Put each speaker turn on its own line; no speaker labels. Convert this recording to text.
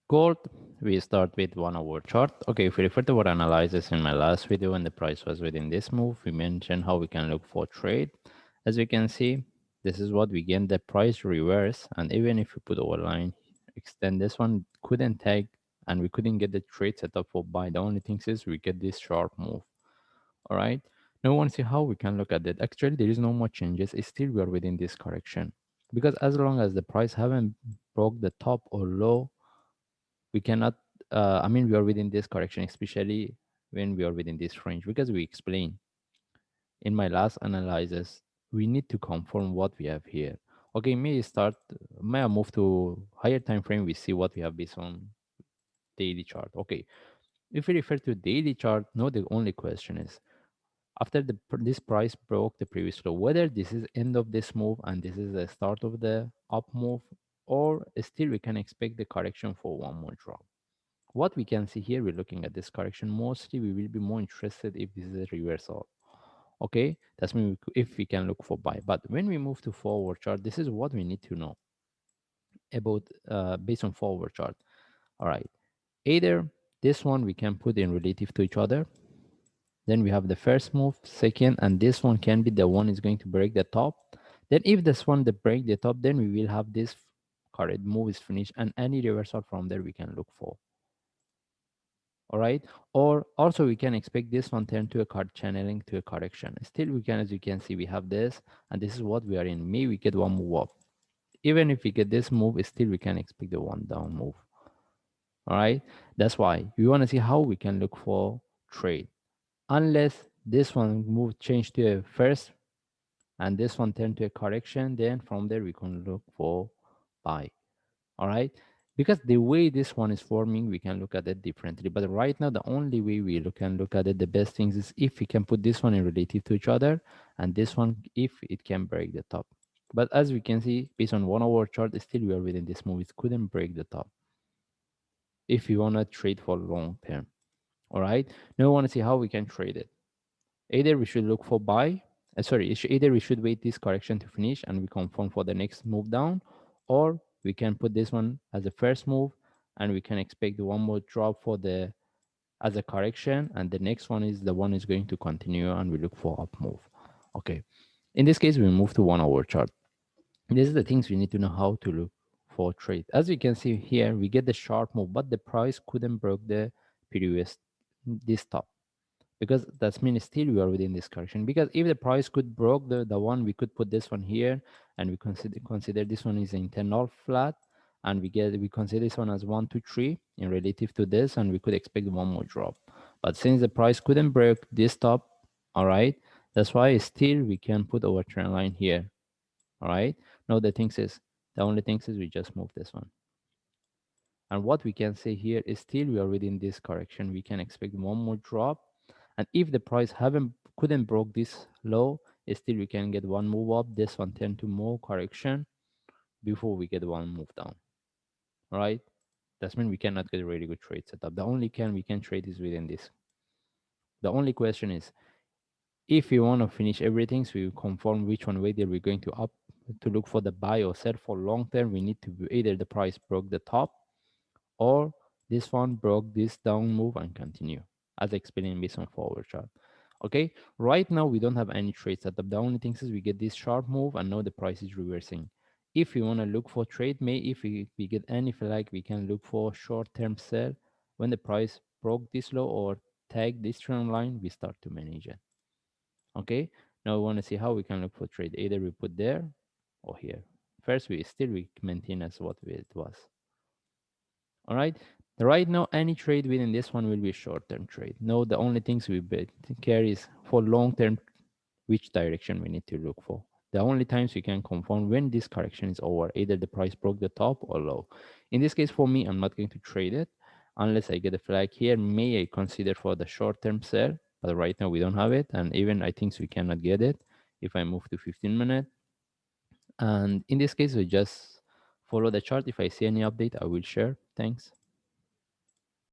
Gold, we start with 1 hour chart. Okay, if we refer to our analysis in my last video when the price was within this move, we mentioned how we can look for trade. As you can see, this is what we get the price reverse. And even if we put our line, extend this one, couldn't take and we couldn't get the trade set up for buy. The only thing is we get this sharp move. All right. Now we want to see how we can look at it. Actually, there is no more changes. It's still we are within this correction because as long as the price haven't broke the top or low, we cannot I mean we are within this correction, especially when we are within this range, because we explained in my last analysis we need to confirm what we have here. Okay, may I move to higher time frame, we see what we have based on daily chart. Okay, if we refer to daily chart, now the only question is after this price broke the previous low, whether this is end of this move and this is the start of the up move, or still we can expect the correction for one more drop. What we can see here, we're looking at this correction. Mostly we will be more interested if this is a reversal. Okay, that's mean if we can look for buy. But when we move to forward chart, this is what we need to know about based on forward chart. All right, either this one we can put in relative to each other. Then we have the first move, second, and this one can be the one is going to break the top. Then if this one the break the top, then we will have this current move is finished, and any reversal from there we can look for. All right, or also we can expect this one turn to a card channeling to a correction. Still we can, as you can see, we have this, and this is what we are in. Maybe we get one move up. Even if we get this move, still we can expect the one down move. All right, that's why we want to see how we can look for trade. Unless this one move change to a first and this one turn to a correction, then from there we can look for buy. All right, because the way this one is forming, we can look at it differently. But right now the only way we can look at it, the best things is if we can put this one in relative to each other and this one if it can break the top. But as we can see, based on 1 hour chart, still we are within this move. It couldn't break the top if you want to trade for long term. All right, now we want to see how we can trade it. Either we should look for buy, either we should wait this correction to finish and we confirm for the next move down, or we can put this one as a first move and we can expect one more drop for the as a correction, and the next one is the one is going to continue and we look for up move. Okay, in this case we move to 1 hour chart. These are the things we need to know how to look for trade. As we can see here, we get the sharp move, but the price couldn't break the previous this top, because that's mean still we are within this correction. Because if the price could broke the one, we could put this one here and we consider this one is internal flat, and we consider this one as 1 2 3 in relative to this, and we could expect one more drop. But since the price couldn't break this top, all right, that's why still we can put our trend line here. All right, now the only thing is we just move this one. And what we can say here is still we are within this correction. We can expect one more drop. And if the price couldn't broke this low, still we can get one move up. This one tend to more correction before we get one move down. All right. That's mean we cannot get a really good trade setup. The only we can trade is within this. The only question is if we want to finish everything, so we confirm which one whether we're going to up to look for the buy or sell for long term, we need to be either the price broke the top or this one broke this down move and continue, as explained based on forward chart. Okay, right now we don't have any trade setup. The only thing is we get this sharp move and now the price is reversing. If we want to look for trade, if we get any flag, we can look for short-term sell when the price broke this low or tag this trend line, we start to manage it. Okay, now we want to see how we can look for trade. Either we put there or here. First, we maintain as what it was. All right. Right now, any trade within this one will be short-term trade. No, the only things we care is for long-term, which direction we need to look for. The only times we can confirm when this correction is over, either the price broke the top or low. In this case, for me, I'm not going to trade it unless I get a flag here. May I consider for the short-term sell, but right now we don't have it. And even I think we cannot get it if I move to 15 minutes. And in this case, we just follow the chart. If I see any update, I will share. Thanks.